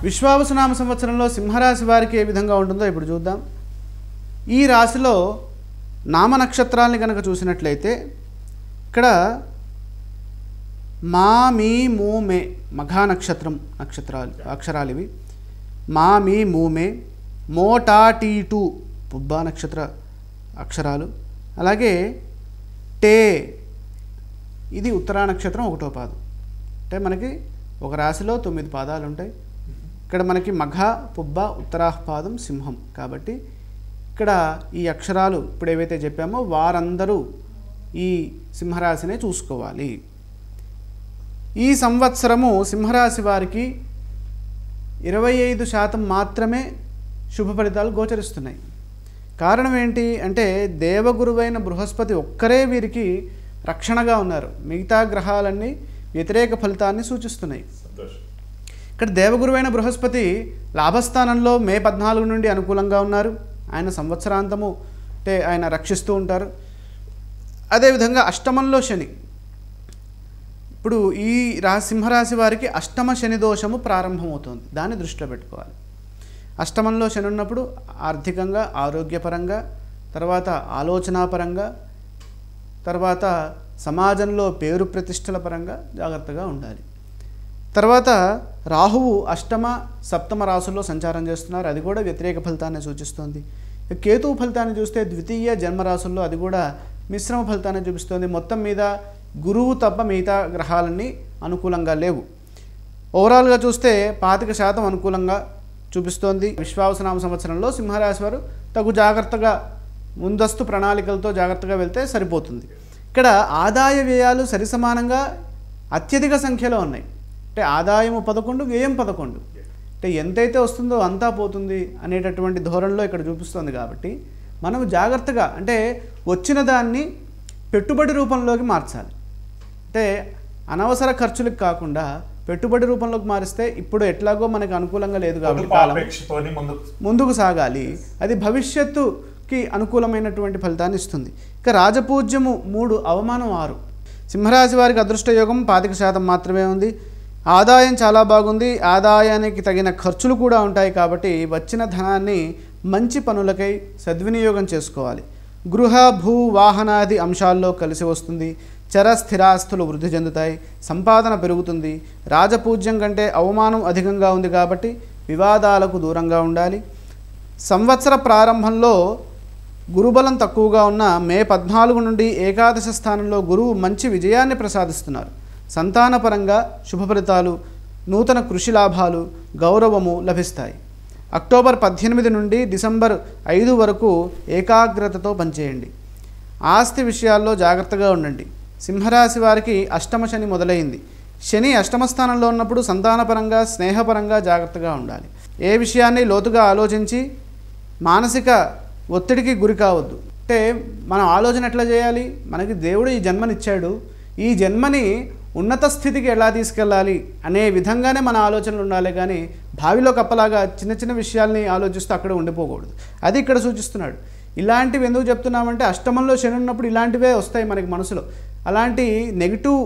విశ్వావసునామ సంవత్సరంలో సింహరాశి వారికి ఏ విధంగా ఉంటుందో ఇప్పుడు చూద్దాం. ఈ రాశిలో నామ నక్షత్రాలని కనుక చూసినట్లయితే ఇక్కడ మా మీ మూ మే మఘా నక్షత్రాలు అక్షరాలు ఇవి. మా మీ మూ మే, మో టా టీ టు పుబ్బా నక్షత్ర అక్షరాలు. అలాగే టే ఇది ఉత్తరా నక్షత్రం 1వ పాదం. అంటే మనకి ఒక రాశిలో 9 పాదాలు ఉంటాయి. ఇక్కడ మనకి మఘ, పుబ్బ, ఉత్తరాహ పాదం, సింహం. కాబట్టి ఇక్కడ ఈ అక్షరాలు ఇప్పుడు ఏవైతే చెప్పామో వారందరూ ఈ సింహరాశినే చూసుకోవాలి. ఈ సంవత్సరము సింహరాశి వారికి 25% మాత్రమే శుభ ఫలితాలు గోచరిస్తున్నాయి. కారణం ఏంటి అంటే దేవగురువైన బృహస్పతి ఒక్కరే వీరికి రక్షణగా ఉన్నారు. మిగతా గ్రహాలన్నీ వ్యతిరేక ఫలితాన్ని సూచిస్తున్నాయి. ఇక్కడ దేవగురువైన బృహస్పతి లాభస్థానంలో మే 14 నుండి అనుకూలంగా ఉన్నారు. ఆయన సంవత్సరాంతము అంటే ఆయన రక్షిస్తూ ఉంటారు. అదేవిధంగా అష్టమంలో శని. ఇప్పుడు ఈ సింహరాశి వారికి అష్టమ శని దోషము ప్రారంభమవుతుంది. దాన్ని దృష్టిలో పెట్టుకోవాలి. అష్టమంలో శని ఉన్నప్పుడు ఆర్థికంగా, ఆరోగ్యపరంగా, తర్వాత ఆలోచనాపరంగా, తర్వాత సమాజంలో పేరు ప్రతిష్టల పరంగా జాగ్రత్తగా ఉండాలి. తర్వాత రాహువు అష్టమ, సప్తమ రాశుల్లో సంచారం చేస్తున్నారు. అది కూడా వ్యతిరేక ఫలితాన్ని సూచిస్తుంది. కేతువు ఫలితాన్ని చూస్తే ద్వితీయ జన్మరాశుల్లో అది కూడా మిశ్రమ ఫలితాన్ని చూపిస్తుంది. మొత్తం మీద గురువు తప్ప మిగతా గ్రహాలన్నీ అనుకూలంగా లేవు. ఓవరాల్గా చూస్తే 25% అనుకూలంగా చూపిస్తోంది. విశ్వావసునామ సంవత్సరంలో సింహరాశి వారు తగు జాగ్రత్తగా ముందస్తు ప్రణాళికలతో జాగ్రత్తగా వెళ్తే సరిపోతుంది. ఇక్కడ ఆదాయ వ్యయాలు సరిసమానంగా అత్యధిక సంఖ్యలో ఉన్నాయి. అంటే ఆదాయము 11, వ్యయం 11. అంటే ఎంతైతే వస్తుందో అంతా పోతుంది అనేటటువంటి ధోరణిలో ఇక్కడ చూపిస్తుంది. కాబట్టి మనం జాగ్రత్తగా అంటే వచ్చిన దాన్ని పెట్టుబడి రూపంలోకి మార్చాలి. అంటే అనవసర ఖర్చులకు కాకుండా పెట్టుబడి రూపంలోకి మారిస్తే ఇప్పుడు ఎట్లాగో మనకు అనుకూలంగా లేదు కాబట్టి కాలం ముందుకు సాగాలి. అది భవిష్యత్తుకి అనుకూలమైనటువంటి ఫలితాన్ని ఇస్తుంది. ఇక రాజపూజ్యము 3, అవమానం 6. సింహరాశి వారికి అదృష్ట యోగం 25% మాత్రమే ఉంది. ఆదాయం చాలా బాగుంది. ఆదాయానికి తగిన ఖర్చులు కూడా ఉంటాయి. కాబట్టి వచ్చిన ధనాన్ని మంచి పనులకై సద్వినియోగం చేసుకోవాలి. గృహ, భూ, వాహనాది అంశాల్లో కలిసి వస్తుంది. చర స్థిరాస్తులు వృద్ధి చెందుతాయి. సంపాదన పెరుగుతుంది. రాజపూజ్యం కంటే అవమానం అధికంగా ఉంది కాబట్టి వివాదాలకు దూరంగా ఉండాలి. సంవత్సర ప్రారంభంలో గురుబలం తక్కువగా ఉన్న మే 14 నుండి ఏకాదశ స్థానంలో గురువు మంచి విజయాన్ని ప్రసాదిస్తున్నారు. సంతానపరంగా శుభ ఫలితాలు, నూతన కృషి లాభాలు, గౌరవము లభిస్తాయి. అక్టోబర్ 18 నుండి డిసెంబర్ 5 వరకు ఏకాగ్రతతో పనిచేయండి. ఆస్తి విషయాల్లో జాగ్రత్తగా ఉండండి. సింహరాశి వారికి అష్టమ శని మొదలైంది. శని అష్టమ స్థానంలో ఉన్నప్పుడు సంతానపరంగా, స్నేహపరంగా జాగ్రత్తగా ఉండాలి. ఏ విషయాన్ని లోతుగా ఆలోచించి మానసిక ఒత్తిడికి గురి కావద్దు. అంటే మనం ఆలోచన ఎట్లా చేయాలి? మనకి దేవుడు ఈ జన్మనిచ్చాడు, ఈ జన్మని ఉన్నత స్థితికి ఎలా తీసుకెళ్ళాలి అనే విధంగానే మన ఆలోచనలు ఉండాలి. కానీ భావిలో కప్పలాగా చిన్న చిన్న విషయాల్ని ఆలోచిస్తూ అక్కడ ఉండిపోకూడదు. అది ఇక్కడ సూచిస్తున్నాడు. ఇలాంటివి ఎందుకు చెప్తున్నామంటే అష్టమంలో శని ఉన్నప్పుడు ఇలాంటివే వస్తాయి మనకి మనసులో. అలాంటి నెగిటివ్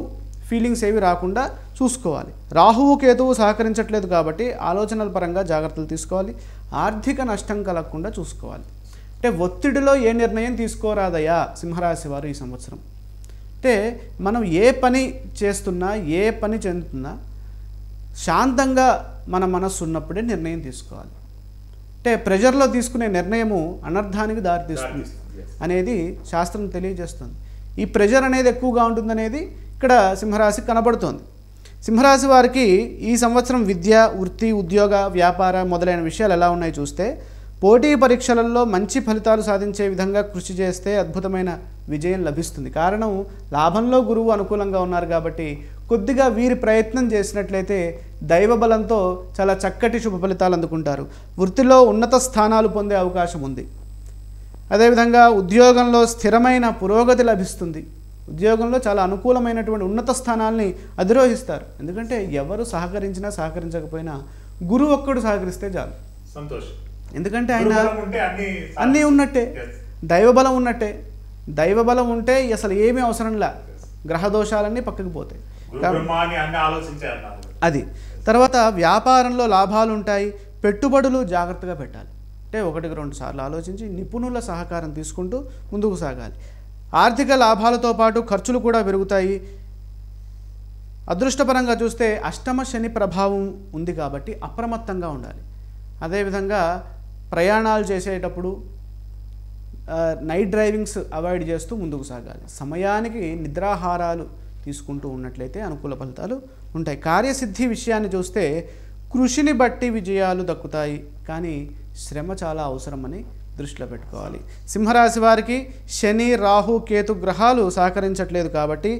ఫీలింగ్స్ ఏవి రాకుండా చూసుకోవాలి. రాహువు, కేతువు సహకరించట్లేదు కాబట్టి ఆలోచనల పరంగా జాగ్రత్తలు తీసుకోవాలి. ఆర్థిక నష్టం కలగకుండా చూసుకోవాలి. అంటే ఒత్తిడిలో ఏ నిర్ణయం తీసుకోరాదయ్యా సింహరాశి వారు ఈ సంవత్సరం. అంటే మనం ఏ పని చేస్తున్నా, ఏ పని చెందుతున్నా శాంతంగా మన మనస్సు ఉన్నప్పుడే నిర్ణయం తీసుకోవాలి. అంటే ప్రెజర్లో తీసుకునే నిర్ణయము అనర్థానికి దారితీస్తుంది అనేది శాస్త్రం తెలియజేస్తుంది. ఈ ప్రెజర్ అనేది ఎక్కువగా ఉంటుందనేది ఇక్కడ సింహరాశి కనబడుతోంది. సింహరాశి వారికి ఈ సంవత్సరం విద్య, వృత్తి, ఉద్యోగ, వ్యాపార మొదలైన విషయాలు ఎలా ఉన్నాయి చూస్తే పోటీ పరీక్షలలో మంచి ఫలితాలు సాధించే విధంగా కృషి చేస్తే అద్భుతమైన విజయం లభిస్తుంది. కారణం లాభంలో గురువు అనుకూలంగా ఉన్నారు కాబట్టి కొద్దిగా వీరి ప్రయత్నం చేసినట్లయితే దైవబలంతో చాలా చక్కటి శుభ ఫలితాలు అందుకుంటారు. వృత్తిలో ఉన్నత స్థానాలు పొందే అవకాశం ఉంది. అదేవిధంగా ఉద్యోగంలో స్థిరమైన పురోగతి లభిస్తుంది. ఉద్యోగంలో చాలా అనుకూలమైనటువంటి ఉన్నత స్థానాల్ని అధిరోహిస్తారు. ఎందుకంటే ఎవరు సహకరించినా సహకరించకపోయినా గురువు ఒక్కడు సహకరిస్తే చాలు, సంతోషం. ఎందుకంటే ఆయన అన్నీ ఉన్నట్టే, దైవబలం ఉన్నట్టే. దైవబలం ఉంటే అసలు ఏమీ అవసరంలా, గ్రహ దోషాలన్నీ పక్కకి పోతాయి. అది. తర్వాత వ్యాపారంలో లాభాలు ఉంటాయి, పెట్టుబడులు జాగ్రత్తగా పెట్టాలి. అంటే 1-2 సార్లు ఆలోచించి నిపుణుల సహకారం తీసుకుంటూ ముందుకు సాగాలి. ఆర్థిక లాభాలతో పాటు ఖర్చులు కూడా పెరుగుతాయి. అదృష్టపరంగా చూస్తే అష్టమ శని ప్రభావం ఉంది కాబట్టి అప్రమత్తంగా ఉండాలి. అదేవిధంగా ప్రయాణాలు చేసేటప్పుడు నైట్ డ్రైవింగ్స్ అవాయిడ్ చేస్తూ ముందుకు సాగాలి. సమయానికి నిద్రాహారాలు తీసుకుంటూ ఉన్నట్లయితే అనుకూల ఫలితాలు ఉంటాయి. కార్యసిద్ధి విషయాన్ని చూస్తే కృషిని బట్టి విజయాలు దక్కుతాయి, కానీ శ్రమ చాలా అవసరమని దృష్టిలో పెట్టుకోవాలి. సింహరాశి వారికి శని, రాహు, కేతు గ్రహాలు సహకరించట్లేదు కాబట్టి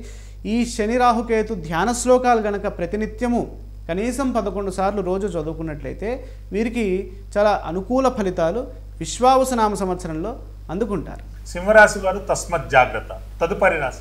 ఈ శని, రాహు, కేతు ధ్యాన శ్లోకాలు గనక ప్రతినిత్యము కనీసం 11 సార్లు రోజు చదువుకున్నట్లయితే వీరికి చాలా అనుకూల ఫలితాలు విశ్వావసునామ సంవత్సరంలో అందుకుంటారు. సింహరాశి వారు తస్మత్ జాగ్రత్త. తదుపరి రాశి